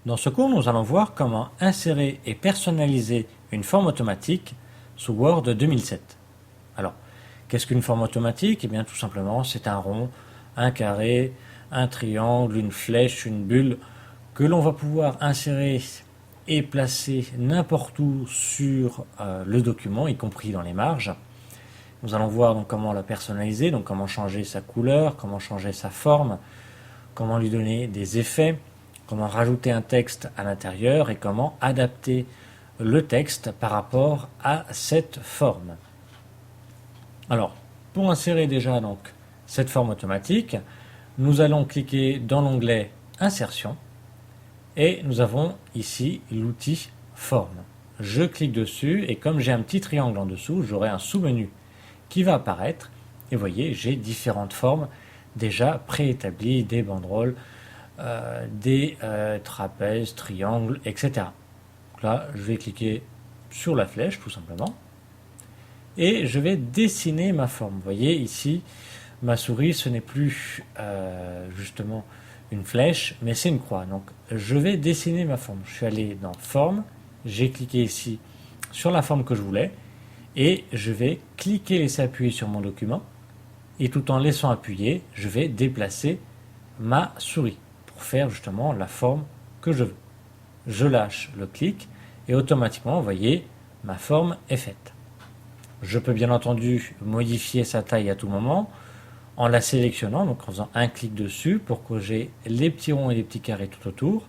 Dans ce cours, nous allons voir comment insérer et personnaliser une forme automatique sous Word 2007. Alors, qu'est-ce qu'une forme automatique? Eh bien, tout simplement, c'est un rond, un carré, un triangle, une flèche, une bulle que l'on va pouvoir insérer et placer n'importe où sur le document, y compris dans les marges. Nous allons voir donc comment la personnaliser, donc comment changer sa couleur, comment changer sa forme, comment lui donner des effets, comment rajouter un texte à l'intérieur et comment adapter le texte par rapport à cette forme. Alors, pour insérer déjà donc cette forme automatique, nous allons cliquer dans l'onglet Insertion et nous avons ici l'outil Forme. Je clique dessus et comme j'ai un petit triangle en dessous, j'aurai un sous-menu qui va apparaître et vous voyez, j'ai différentes formes déjà préétablies, des banderoles, des trapèzes, triangles, etc. Donc là, je vais cliquer sur la flèche tout simplement et je vais dessiner ma forme. Vous voyez ici, ma souris, ce n'est plus justement une flèche, mais c'est une croix. Donc je vais dessiner ma forme. Je suis allé dans Forme, j'ai cliqué ici sur la forme que je voulais et je vais cliquer, laisser appuyer sur mon document et tout en laissant appuyer, je vais déplacer ma souris pour faire justement la forme que je veux. Je lâche le clic et automatiquement, vous voyez, ma forme est faite. Je peux bien entendu modifier sa taille à tout moment en la sélectionnant, donc en faisant un clic dessus pour que j'ai les petits ronds et les petits carrés tout autour.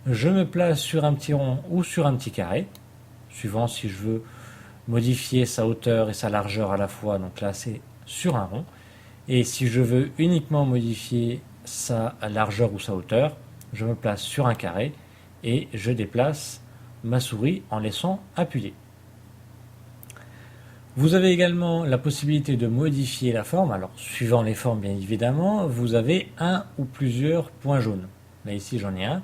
Je me place sur un petit rond ou sur un petit carré, suivant si je veux modifier sa hauteur et sa largeur à la fois, donc là c'est sur un rond. Et si je veux uniquement modifier sa largeur ou sa hauteur, je me place sur un carré et je déplace ma souris en laissant appuyer. Vous avez également la possibilité de modifier la forme. Alors, suivant les formes, bien évidemment, vous avez un ou plusieurs points jaunes. Là, ici, j'en ai un.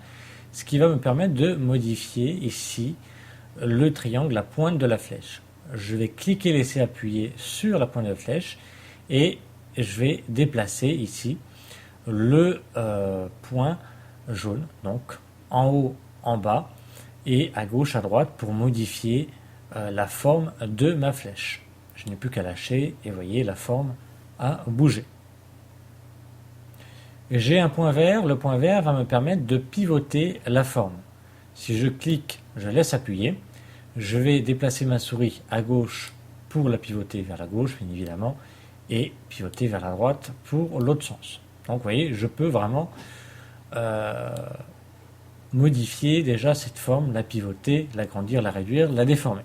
Ce qui va me permettre de modifier ici le triangle, la pointe de la flèche. Je vais cliquer, laisser appuyer sur la pointe de la flèche et je vais déplacer ici le point jaune, donc en haut, en bas et à gauche, à droite pour modifier la forme de ma flèche. Je n'ai plus qu'à lâcher et vous voyez, la forme a bougé. J'ai un point vert, le point vert va me permettre de pivoter la forme. Si je clique, je laisse appuyer, je vais déplacer ma souris à gauche pour la pivoter vers la gauche, bien évidemment, et pivoter vers la droite pour l'autre sens. Donc vous voyez, je peux vraiment modifier déjà cette forme, la pivoter, l'agrandir, la réduire, la déformer.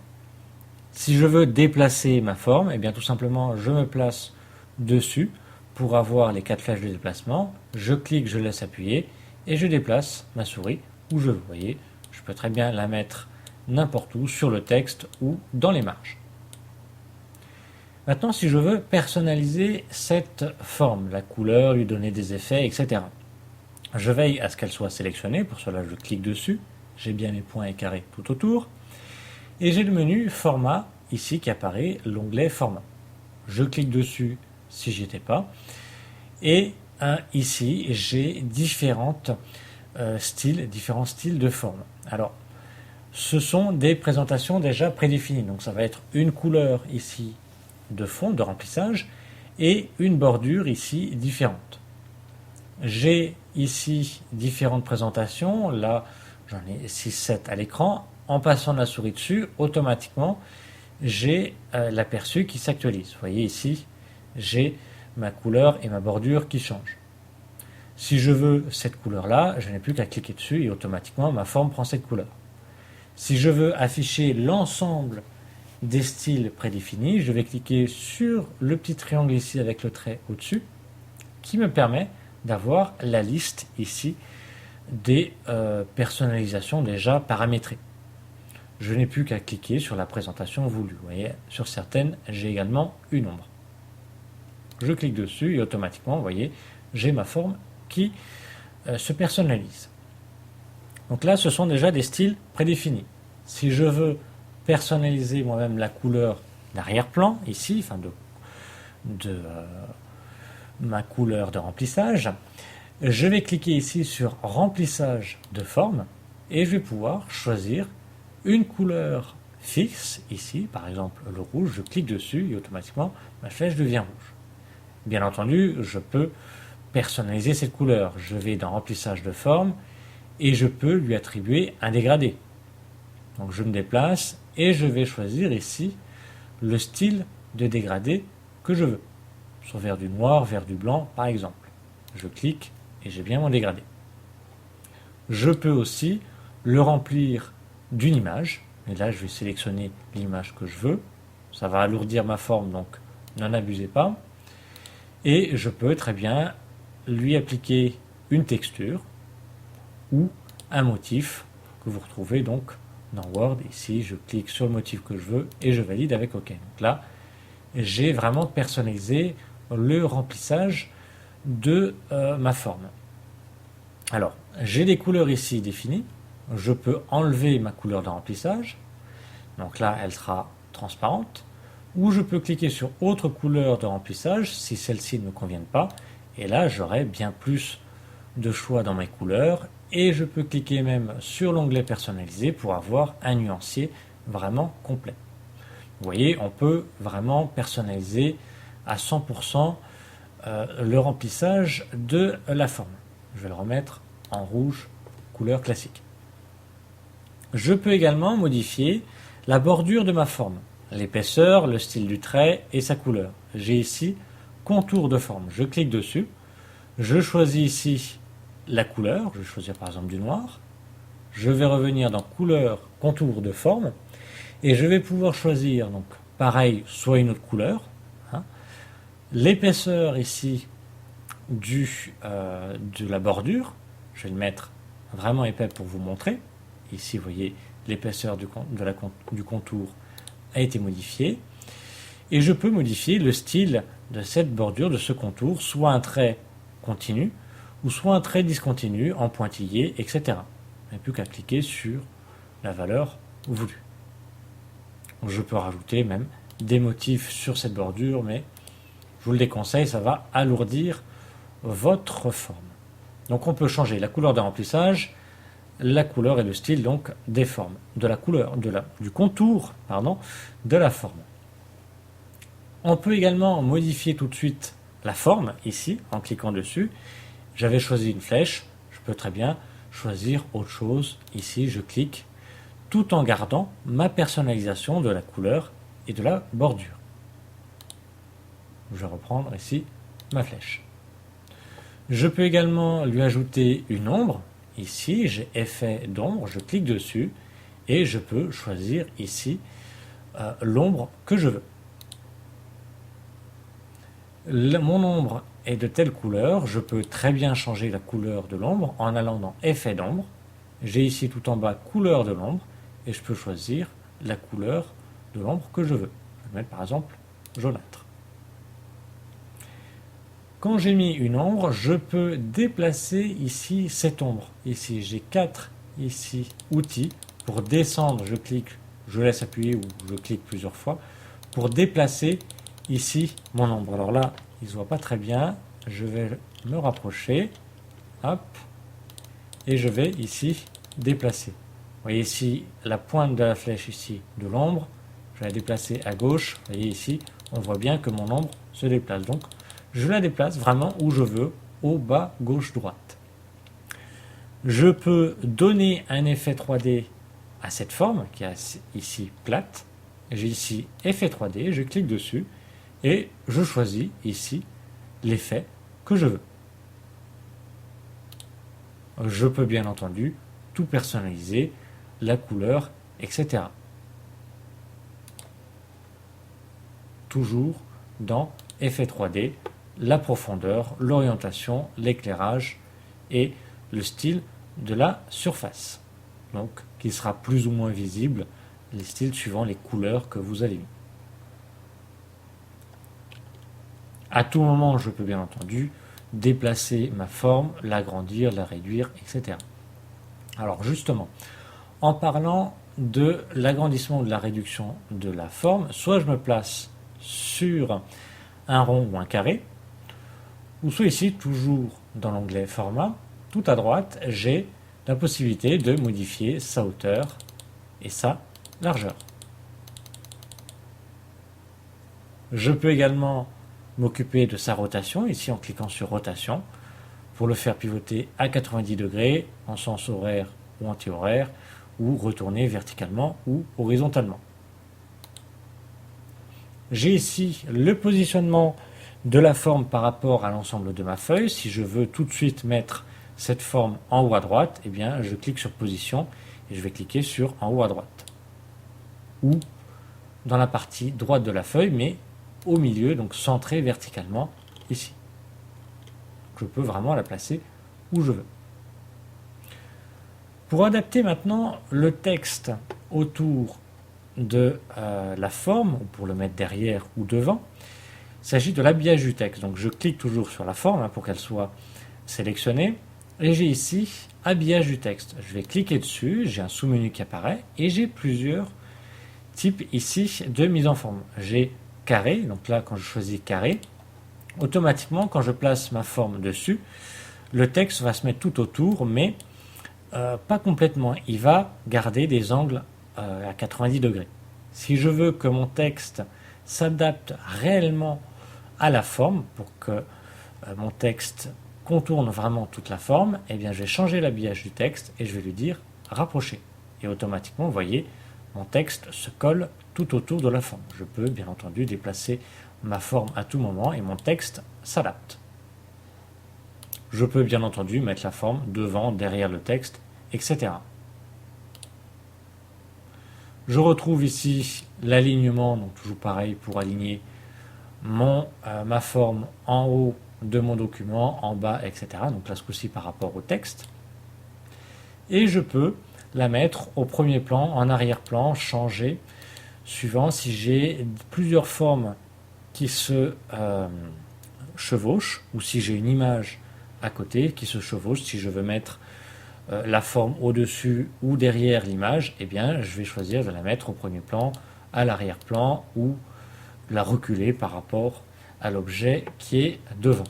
Si je veux déplacer ma forme, eh bien tout simplement je me place dessus pour avoir les 4 flèches de déplacement, je clique, je laisse appuyer et je déplace ma souris où je veux. Vous voyez, je peux très bien la mettre n'importe où, sur le texte ou dans les marges. Maintenant, si je veux personnaliser cette forme, la couleur, lui donner des effets, etc. Je veille à ce qu'elle soit sélectionnée, pour cela je clique dessus, j'ai bien les points et carrés tout autour, et j'ai le menu Format, ici qui apparaît, l'onglet Format. Je clique dessus si j'y étais pas, et ici j'ai différents styles de forme. Alors, ce sont des présentations déjà prédéfinies, donc ça va être une couleur ici de fond, de remplissage, et une bordure ici différente. J'ai ici différentes présentations, là j'en ai 6-7 à l'écran, en passant la souris dessus, automatiquement j'ai l'aperçu qui s'actualise. Vous voyez ici, j'ai ma couleur et ma bordure qui changent. Si je veux cette couleur-là, je n'ai plus qu'à cliquer dessus et automatiquement ma forme prend cette couleur. Si je veux afficher l'ensemble des styles prédéfinis, je vais cliquer sur le petit triangle ici avec le trait au-dessus qui me permet d'avoir la liste ici des personnalisations déjà paramétrées. Je n'ai plus qu'à cliquer sur la présentation voulue. Vous voyez, sur certaines, j'ai également une ombre. Je clique dessus et automatiquement, vous voyez, j'ai ma forme qui se personnalise. Donc là, ce sont déjà des styles prédéfinis. Si je veux personnaliser moi-même la couleur d'arrière-plan, ici, enfin de ma couleur de remplissage, je vais cliquer ici sur Remplissage de forme et je vais pouvoir choisir une couleur fixe, ici par exemple le rouge, je clique dessus et automatiquement ma flèche devient rouge. Bien entendu, je peux personnaliser cette couleur. Je vais dans remplissage de forme et je peux lui attribuer un dégradé. Donc je me déplace et je vais choisir ici le style de dégradé que je veux. Sur vers du noir, vers du blanc par exemple. Je clique et j'ai bien mon dégradé. Je peux aussi le remplir d'une image. Et là, je vais sélectionner l'image que je veux. Ça va alourdir ma forme, donc n'en abusez pas. Et je peux très bien lui appliquer une texture ou un motif que vous retrouvez donc dans Word. Ici, je clique sur le motif que je veux et je valide avec OK. Donc là, j'ai vraiment personnalisé le remplissage de ma forme. Alors, j'ai des couleurs ici définies. Je peux enlever ma couleur de remplissage. Donc là, elle sera transparente. Ou je peux cliquer sur autre couleur de remplissage si celle-ci ne me convienne pas. Et là, j'aurai bien plus de choix dans mes couleurs. Et je peux cliquer même sur l'onglet personnalisé pour avoir un nuancier vraiment complet. Vous voyez, on peut vraiment personnaliser à 100% le remplissage de la forme. Je vais le remettre en rouge, couleur classique. Je peux également modifier la bordure de ma forme, l'épaisseur, le style du trait et sa couleur. J'ai ici contour de forme. Je clique dessus. Je choisis ici la couleur. Je vais choisir par exemple du noir. Je vais revenir dans couleur, contour de forme. Et je vais pouvoir choisir, donc pareil, soit une autre couleur. L'épaisseur ici de la bordure. Je vais le mettre vraiment épais pour vous montrer. Ici, vous voyez, l'épaisseur du contour a été modifiée. Et je peux modifier le style de cette bordure, de ce contour, soit un trait continu, ou soit un trait discontinu, en pointillé, etc. Il n'y a plus qu'à cliquer sur la valeur voulue. Je peux rajouter même des motifs sur cette bordure, mais je vous le déconseille, ça va alourdir votre forme. Donc on peut changer la couleur de remplissage, la couleur et le style donc des formes, de la couleur, du contour, de la forme. On peut également modifier tout de suite la forme ici en cliquant dessus. J'avais choisi une flèche, je peux très bien choisir autre chose. Ici, je clique tout en gardant ma personnalisation de la couleur et de la bordure. Je vais reprendre ici ma flèche. Je peux également lui ajouter une ombre. Ici, j'ai effet d'ombre, je clique dessus et je peux choisir ici l'ombre que je veux. Mon ombre est de telle couleur, je peux très bien changer la couleur de l'ombre en allant dans effet d'ombre. J'ai ici tout en bas couleur de l'ombre et je peux choisir la couleur de l'ombre que je veux. Je vais mettre par exemple jaunâtre. Quand j'ai mis une ombre, je peux déplacer ici cette ombre. Ici, j'ai 4 outils. Pour descendre, je clique, je laisse appuyer ou je clique plusieurs fois pour déplacer ici mon ombre. Alors là, il ne se voit pas très bien. Je vais me rapprocher. Hop. Et je vais ici déplacer. Vous voyez ici la pointe de la flèche ici de l'ombre. Je vais la déplacer à gauche. Vous voyez ici, on voit bien que mon ombre se déplace. Donc, je la déplace vraiment où je veux, au bas, gauche, droite. Je peux donner un effet 3D à cette forme qui est ici plate. J'ai ici effet 3D, je clique dessus et je choisis ici l'effet que je veux. Je peux bien entendu tout personnaliser, la couleur, etc. Toujours dans effet 3D, la profondeur, l'orientation, l'éclairage et le style de la surface. Donc, qui sera plus ou moins visible, les styles suivant les couleurs que vous avez mis. À tout moment, je peux bien entendu déplacer ma forme, l'agrandir, la réduire, etc. Alors justement, en parlant de l'agrandissement ou de la réduction de la forme, soit je me place sur un rond ou un carré, ou soit ici, toujours dans l'onglet format, tout à droite, j'ai la possibilité de modifier sa hauteur et sa largeur. Je peux également m'occuper de sa rotation, ici en cliquant sur rotation, pour le faire pivoter à 90 degrés en sens horaire ou anti-horaire, ou retourner verticalement ou horizontalement. J'ai ici le positionnement de la forme par rapport à l'ensemble de ma feuille. Si je veux tout de suite mettre cette forme en haut à droite, eh bien je clique sur position et je vais cliquer sur en haut à droite. Ou dans la partie droite de la feuille, mais au milieu, donc centré verticalement ici. Je peux vraiment la placer où je veux. Pour adapter maintenant le texte autour de la forme, ou pour le mettre derrière ou devant, il s'agit de l'habillage du texte. Donc je clique toujours sur la forme pour qu'elle soit sélectionnée. Et j'ai ici habillage du texte. Je vais cliquer dessus, j'ai un sous-menu qui apparaît et j'ai plusieurs types ici de mise en forme. J'ai carré, donc là quand je choisis carré, automatiquement quand je place ma forme dessus, le texte va se mettre tout autour, mais pas complètement. Il va garder des angles à 90 degrés. Si je veux que mon texte s'adapte réellement à la forme, pour que mon texte contourne vraiment toute la forme, eh bien je vais changer l'habillage du texte et je vais lui dire rapprocher. Et automatiquement, vous voyez, mon texte se colle tout autour de la forme. Je peux bien entendu déplacer ma forme à tout moment et mon texte s'adapte. Je peux bien entendu mettre la forme devant, derrière le texte, etc. Je retrouve ici l'alignement, donc toujours pareil pour aligner ma forme en haut de mon document, en bas, etc. Donc là, ce coup-ci par rapport au texte. Et je peux la mettre au premier plan, en arrière-plan, changer, suivant si j'ai plusieurs formes qui se chevauchent, ou si j'ai une image à côté qui se chevauche. Si je veux mettre la forme au-dessus ou derrière l'image, eh bien, je vais choisir de la mettre au premier plan, à l'arrière-plan, ou la reculer par rapport à l'objet qui est devant.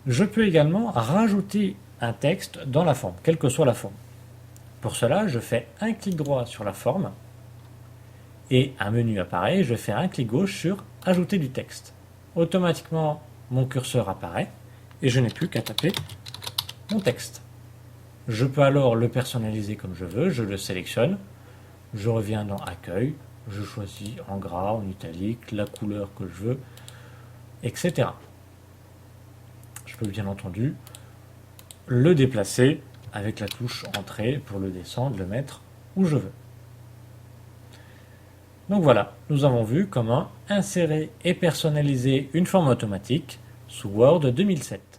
Je peux également rajouter un texte dans la forme, quelle que soit la forme. Pour cela, je fais un clic droit sur la forme et un menu apparaît. Je fais un clic gauche sur Ajouter du texte. Automatiquement, mon curseur apparaît et je n'ai plus qu'à taper mon texte. Je peux alors le personnaliser comme je veux. Je le sélectionne, je reviens dans Accueil, je choisis en gras, en italique, la couleur que je veux, etc. Je peux bien entendu le déplacer avec la touche Entrée pour le descendre, le mettre où je veux. Donc voilà, nous avons vu comment insérer et personnaliser une forme automatique sous Word 2007.